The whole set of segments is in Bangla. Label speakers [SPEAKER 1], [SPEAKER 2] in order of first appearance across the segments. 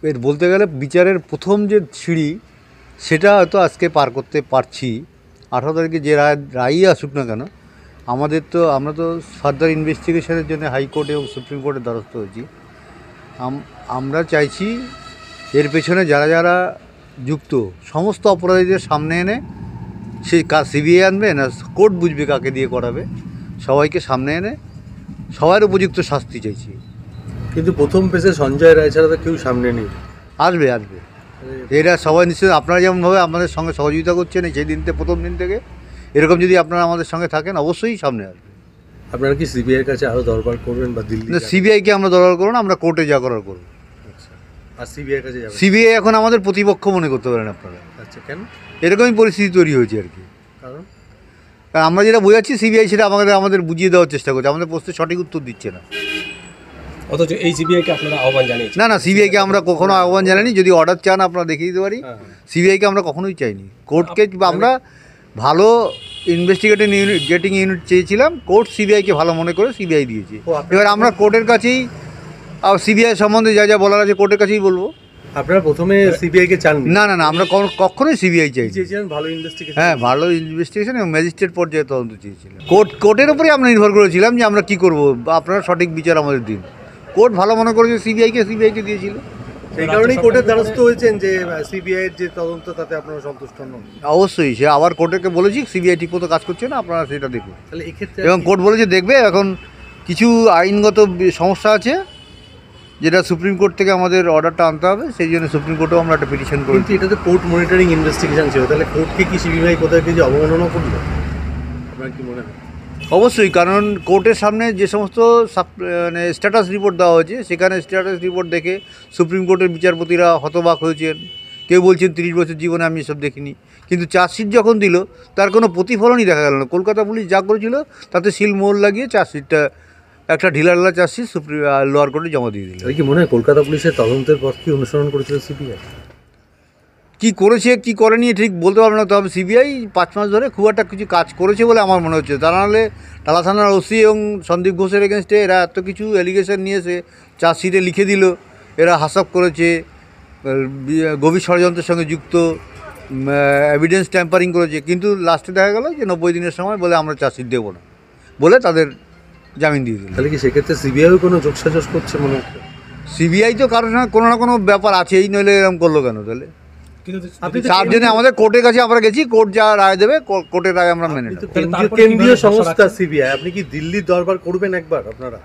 [SPEAKER 1] এর বলতে গেলে বিচারের প্রথম যে সিঁড়ি সেটা হয়তো আজকে পার করতে পারছি। 18 তারিখে যে রায়ই আসুক না কেন, আমরা তো ফার্দার ইনভেস্টিগেশনের জন্য হাইকোর্ট এবং সুপ্রিম কোর্টের দ্বারস্থ হয়েছি। আমরা চাইছি এর পেছনে যারা যারা যুক্ত সমস্ত অপরাধীদের সামনে এনে সে সিবিআই আনবে না কোর্ট বুঝবে কাকে দিয়ে করাবে, সবাইকে সামনে এনে সবার উপযুক্ত শাস্তি চাইছি।
[SPEAKER 2] কিন্তু প্রথম পেজে সঞ্জয় রায় ছাড়া তো কেউ সামনে নেই।
[SPEAKER 1] আসবে এরা সবাই নিশ্চয়ই আপনারা যেমনভাবে আমাদের সঙ্গে সহযোগিতা করছেন সেই প্রথম দিন থেকে, এরকম যদি আপনারা আমাদের সঙ্গে থাকেন অবশ্যই সামনে আসবে।
[SPEAKER 2] আপনারা কি সিবিআইয়ের কাছে আরও দরবার করবেন বা দিল্লি?
[SPEAKER 1] সিবিআইকে আমরা দরবার করবো না, আমরা কোর্টে যা করার করবো।
[SPEAKER 2] আচ্ছা, আর সিবিআইয়ের কাছে যাবেন?
[SPEAKER 1] সিবিআই এখন আমাদের প্রতিপক্ষ মনে করতে পারেন আপনারা।
[SPEAKER 2] আচ্ছা, কেন?
[SPEAKER 1] এরকমই পরিস্থিতি তৈরি হয়েছে আর কি।
[SPEAKER 2] কারণ
[SPEAKER 1] আমরা যেটা বোঝাচ্ছি সিবিআই সেটা আমাদের বুঝিয়ে দেওয়ার চেষ্টা করছে, আমাদের প্রশ্নের সঠিক উত্তর দিচ্ছে না।
[SPEAKER 3] অথচ এই সিবিআইকে আপনারা আহ্বান জানিয়েছেন?
[SPEAKER 1] না, সিবিআইকে আমরা কখনো আহ্বান জানাইনি। যদি অর্ডার চান আপনারা দেখিয়ে দিতে পারি। সিবিআইকে আমরা কখনোই চাইনি। কোর্টকে আমরা ভালো গেটিং ইউনিট চেয়েছিলাম, কোর্ট সিবিআইকে ভালো মনে করে সিবিআই দিয়েছে। এবার আমরা কোর্টের কাছেই সিবিআই সম্বন্ধে যা যা বলার আছে কোর্টের কাছেই বলবো।
[SPEAKER 2] আপনারা প্রথমে সিবিআইকে চান?
[SPEAKER 1] না, আমরা কখনোই সিবিআই চাইছি।
[SPEAKER 2] ভালো ইনভেস্টিগেশন?
[SPEAKER 1] হ্যাঁ, ভালো ইনভেস্টিগেশন এবং ম্যাজিস্ট্রেট পর্যায়ে তদন্ত চেয়েছিলাম। কোর্টের উপরেই আমরা নির্ভর করেছিলাম যে আমরা কী করবো, আপনারা সঠিক বিচার আমাদের দিন। কোর্ট ভালো মনে করেছে সিবিআইকে দিয়েছিল।
[SPEAKER 2] সেই কারণেই কোর্টের দ্বারস্থ হয়েছেন যে সিবিআইয়ের যে তদন্ত তাতে আপনারা সন্তুষ্ট নন?
[SPEAKER 1] অবশ্যই, সে আবার কোর্টকে বলেছি সিবিআই ঠিক মতো কাজ করছে না, আপনারা সেটা দেখুন।
[SPEAKER 2] তাহলে এক্ষেত্রে
[SPEAKER 1] এবং কোর্ট বলেছে দেখবে। এখন কিছু আইনগত সমস্যা আছে যেটা সুপ্রিম কোর্ট থেকে আমাদের অর্ডারটা আনতে হবে, সেই জন্য সুপ্রিম কোর্টেও আমরা একটা পিটিশন করি।
[SPEAKER 2] কিন্তু এটা তো কোর্ট মনিটরিং ইনভেস্টিগেশন ছিল, তাহলে কোর্টকে কি সিবিআই কোথায় কিছু অবমাননা করলো? আপনার কি মনে হয়?
[SPEAKER 1] অবশ্যই, কারণ কোর্টের সামনে যে সমস্ত স্ট্যাটাস রিপোর্ট দেওয়া হয়েছে সেখানে স্ট্যাটাস রিপোর্ট দেখে সুপ্রিম কোর্টের বিচারপতিরা হতবাক হয়েছেন। কেউ বলছেন 30 বছর জীবনে আমি এসব দেখিনি। কিন্তু চার্জশিট যখন দিল তার কোনো প্রতিফলনই দেখা গেল না। কলকাতা পুলিশ যা করেছিল তাতে সিলমোহর লাগিয়ে চার্জশিটটা একটা ঢিলাঢালা চার্জশিট লোয়ার কোর্টে জমা দিয়ে দিল।
[SPEAKER 2] কি মনে হয় কলকাতা পুলিশের তদন্তের পথ কি অনুসরণ করেছিল সিবিআই?
[SPEAKER 1] কী করেছে কী করেনি ঠিক বলতে পারবো না, তবে সিবিআই 5 মাস ধরে খুব একটা কিছু কাজ করেছে বলে আমার মনে হচ্ছে। তা নাহলে টালা থানার ওসি এবং সন্দীপ ঘোষের এগেনস্টে এরা এত কিছু অ্যালিগেশন নিয়ে এসে চার্জশিটে লিখে দিল এরা হাসাব করেছে, গভীর ষড়যন্ত্রের সঙ্গে যুক্ত, এভিডেন্স ট্যাম্পারিং করেছে। কিন্তু লাস্টে দেখা গেল যে 90 দিনের সময় বলে আমরা চার্জশিট দেবো না বলে তাদের জামিন দিয়ে দিল।
[SPEAKER 2] তাহলে কি সেক্ষেত্রে সিবিআইও কোনো যোগসাজশ করছে মনে হচ্ছে?
[SPEAKER 1] সিবিআই তো কারোর সঙ্গে কোনো না কোনো ব্যাপার আছেই, নইলে এরকম করলো কেন? তাহলে তার জন্য আমাদের কোর্টের কাছে আমরা গেছি, কোর্ট যা রায় দেবে কোর্টের রায় আমরা মেনে নেব।
[SPEAKER 2] কেন্দ্রীয় সংস্থা সিবিআই, আপনি কি দিল্লির দরবার করবেন একবার আপনারা?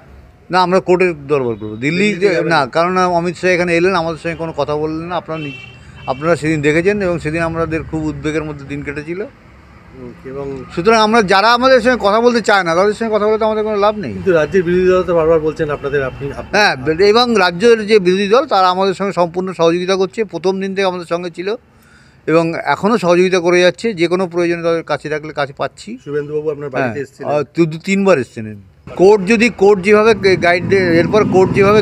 [SPEAKER 1] না, আমরা কোর্টের দরবার করবো। দিল্লি না, কারণ অমিত শাহ এখানে এলেন, আমাদের সঙ্গে কোনো কথা বললেন না। আপনারা সেদিন দেখেছেন এবং সেদিন আমাদের খুব উদ্বেগের মধ্যে দিন কেটেছিল।
[SPEAKER 2] এবং
[SPEAKER 1] সুতরাং যারা আমাদের সঙ্গে কথা বলতে চায় না তাদের সঙ্গে কথা বলতে আমাদের কোনো লাভ নেই।
[SPEAKER 2] কিন্তু রাজ্যের বিরোধী দল তো বারবার বলছেন আপনাদের
[SPEAKER 1] হ্যাঁ, এবং রাজ্যের যে বিরোধী দল তারা আমাদের সঙ্গে সম্পূর্ণ সহযোগিতা করছে, প্রথম দিন থেকে আমাদের সঙ্গে ছিল এবং এখনও সহযোগিতা করে যাচ্ছে। যে কোনো প্রয়োজনে তাদের কাছে রাখলে কাছে পাচ্ছি।
[SPEAKER 2] শুভেন্দুবাবু আপনার বাড়িতে এসেছিলেন?
[SPEAKER 1] 2-3 বার এসেছেন। কোর্ট যেভাবে গাইড দেবে, এরপর কোর্ট যেভাবে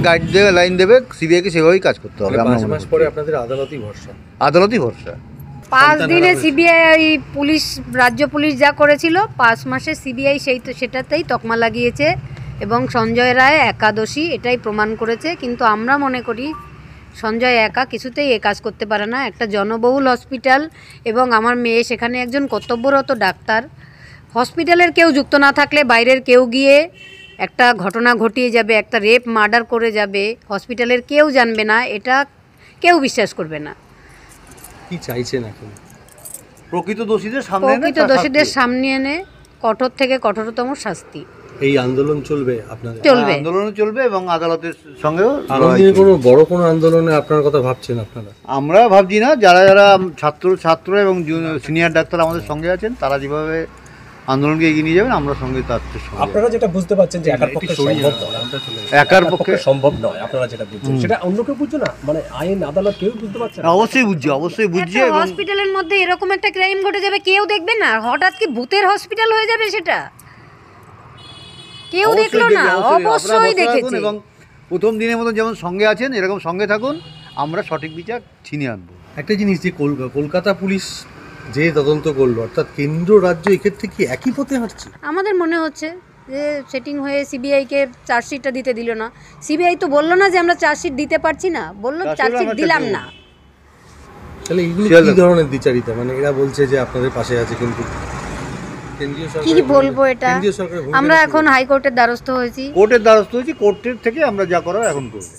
[SPEAKER 1] লাইন দেবে সিবিআইকে সেভাবেই কাজ করতে হবে।
[SPEAKER 2] 5 মাস পরে আপনাদের আদালতই ভরসা?
[SPEAKER 4] 5 দিনে সিবিআই পুলিশ, রাজ্য পুলিশ যা করেছিল 5 মাসে সিবিআই সেটাতেই তকমা লাগিয়েছে এবং সঞ্জয় রায় একাদশী এটাই প্রমাণ করেছে। কিন্তু আমরা মনে করি সঞ্জয় একা কিছুতেই এ কাজ করতে পারে না। একটা জনবহুল হসপিটাল এবং আমার মেয়ে সেখানে একজন কর্তব্যরত ডাক্তার। হসপিটালের কেউ যুক্ত না থাকলে বাইরের কেউ গিয়ে একটা ঘটনা ঘটিয়ে যাবে, একটা রেপ মার্ডার করে যাবে, হসপিটালের কেউ জানবে না, এটা কেউ বিশ্বাস করবে না।
[SPEAKER 2] কি চাইছেন এখন?
[SPEAKER 1] প্রকৃত দোষীদের
[SPEAKER 4] সামনে এনে কঠোর থেকে কঠোরতম শাস্তি।
[SPEAKER 2] এই আন্দোলন চলবে আপনাদের?
[SPEAKER 1] আন্দোলনও চলবে এবং আদালতের সঙ্গেও।
[SPEAKER 2] বড় কোনো আন্দোলনে আপনার কথা ভাবছেন আপনারা?
[SPEAKER 1] আমরা ভাবছি না, যারা ছাত্র এবং সিনিয়র ডাক্তার আমাদের সঙ্গে আছেন তারা যেভাবে আন্দোলনকে এগিয়ে নিয়ে যাবেন আমরা সঙ্গে তার সঙ্গে।
[SPEAKER 3] আপনারা যেটা বুঝতে পারছেন যে একার পক্ষে সম্ভব নয়, আপনারা যেটা বুঝছেন সেটা অন্য কেউ বুঝছে না, মানে আইন আদালত কেউ বুঝতে পারছে না।
[SPEAKER 1] অবশ্যই বুঝছে।
[SPEAKER 4] হসপিটালের মধ্যে এরকম একটা ক্রাইম ঘটে যাবে, কেউ দেখবে না? হঠাৎ কি ভূতের হসপিটাল হয়ে যাবে সেটা? কেউ দেখলো না? অবশ্যই দেখেছে।
[SPEAKER 1] এবং প্রথম দিনের মতো যেমন সঙ্গে আছেন এরকম সঙ্গে থাকুন, আমরা সঠিক বিচার ছিনিয়ে আনবো।
[SPEAKER 2] একটা জিনিস, যে কলকাতা পুলিশ যে তদন্ত করলো, অর্থাৎ কেন্দ্র রাজ্য এক্ষেত্রে কি একই পথে হাঁটছে?
[SPEAKER 4] আমাদের মনে হচ্ছে যে সেটিং হয়ে সিবিআইকে চার্জশিটটা দিতে দিল না। সিবিআই তো বললো না যে আমরা চার্জশিট দিতে পারছি না, বললো চার্জশিট দিলাম না।
[SPEAKER 2] তাহলে এগুলো কি ধরনের দ্বিচারিতা? মানে এরা বলছে যে আপনাদের পাশে আছে, কিন্তু কেন্দ্রীয় সরকার
[SPEAKER 4] কি বলবো এটা,
[SPEAKER 2] কেন্দ্রীয় সরকার
[SPEAKER 4] আমরা এখন হাইকোর্টের দ্বারস্থ হয়েছি।
[SPEAKER 1] কোর্টের দ্বারস্থ হয়েছি, কোর্টের থেকে আমরা যা করার এখন করবো।